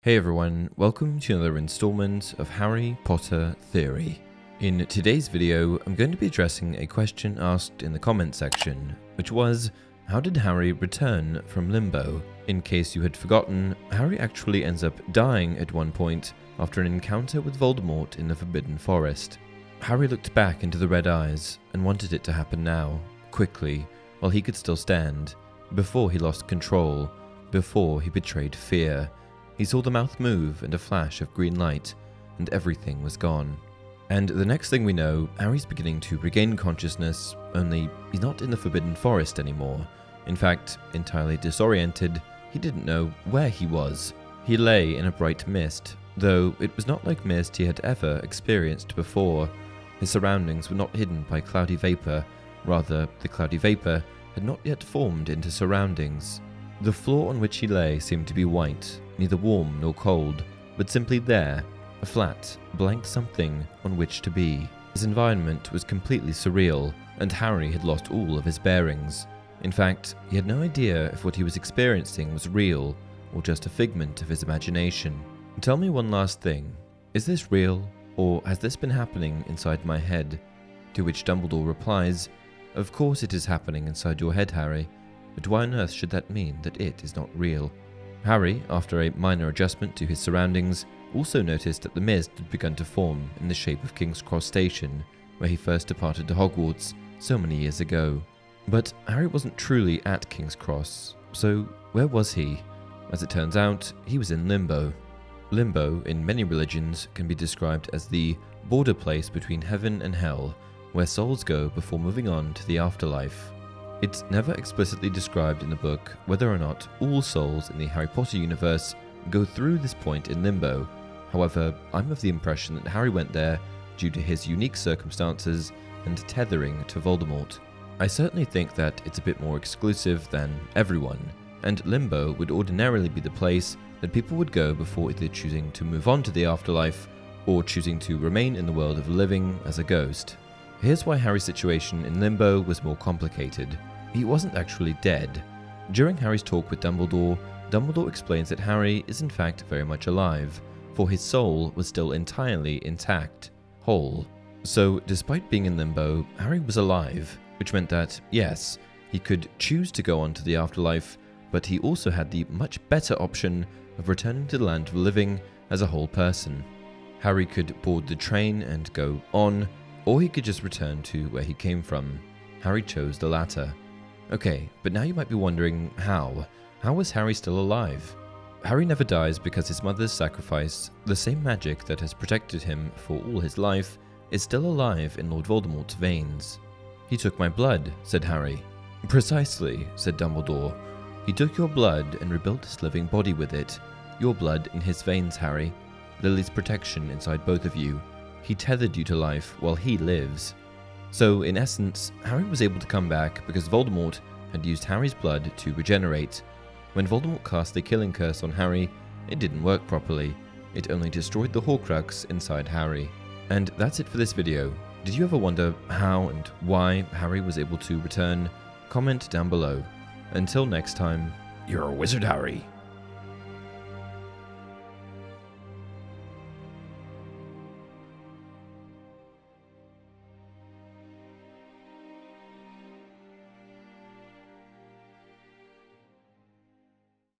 Hey everyone, welcome to another installment of Harry Potter Theory. In today's video, I'm going to be addressing a question asked in the comment section, which was, how did Harry return from Limbo? In case you had forgotten, Harry actually ends up dying at one point after an encounter with Voldemort in the Forbidden Forest. Harry looked back into the red eyes and wanted it to happen now, quickly, while he could still stand, before he lost control, before he betrayed fear. He saw the mouth move and a flash of green light, and everything was gone. And the next thing we know, Harry's beginning to regain consciousness, only he's not in the Forbidden Forest anymore. In fact, entirely disoriented, he didn't know where he was. He lay in a bright mist, though it was not like mist he had ever experienced before. His surroundings were not hidden by cloudy vapour, rather the cloudy vapour had not yet formed into surroundings. The floor on which he lay seemed to be white, neither warm nor cold, but simply there, a flat, blank something on which to be. His environment was completely surreal, and Harry had lost all of his bearings. In fact, he had no idea if what he was experiencing was real, or just a figment of his imagination. Tell me one last thing, is this real, or has this been happening inside my head? To which Dumbledore replies, of course it is happening inside your head, Harry. But why on earth should that mean that it is not real? Harry, after a minor adjustment to his surroundings, also noticed that the mist had begun to form in the shape of King's Cross Station, where he first departed to Hogwarts so many years ago. But Harry wasn't truly at King's Cross, so where was he? As it turns out, he was in Limbo. Limbo, in many religions, can be described as the border place between heaven and hell, where souls go before moving on to the afterlife. It's never explicitly described in the book whether or not all souls in the Harry Potter universe go through this point in Limbo. However, I'm of the impression that Harry went there due to his unique circumstances and tethering to Voldemort. I certainly think that it's a bit more exclusive than everyone, and Limbo would ordinarily be the place that people would go before either choosing to move on to the afterlife or choosing to remain in the world of the living as a ghost. Here's why Harry's situation in Limbo was more complicated. He wasn't actually dead. During Harry's talk with Dumbledore, Dumbledore explains that Harry is in fact very much alive, for his soul was still entirely intact, whole. So despite being in Limbo, Harry was alive, which meant that, yes, he could choose to go on to the afterlife, but he also had the much better option of returning to the land of the living as a whole person. Harry could board the train and go on, or he could just return to where he came from. Harry chose the latter. Okay, but now you might be wondering how. How was Harry still alive? Harry never dies because his mother's sacrifice, the same magic that has protected him for all his life, is still alive in Lord Voldemort's veins. He took my blood, said Harry. Precisely, said Dumbledore. He took your blood and rebuilt his living body with it. Your blood in his veins, Harry. Lily's protection inside both of you. He tethered you to life while he lives. So, in essence, Harry was able to come back because Voldemort had used Harry's blood to regenerate. When Voldemort cast the killing curse on Harry, it didn't work properly. It only destroyed the Horcrux inside Harry. And that's it for this video. Did you ever wonder how and why Harry was able to return? Comment down below. Until next time, you're a wizard, Harry.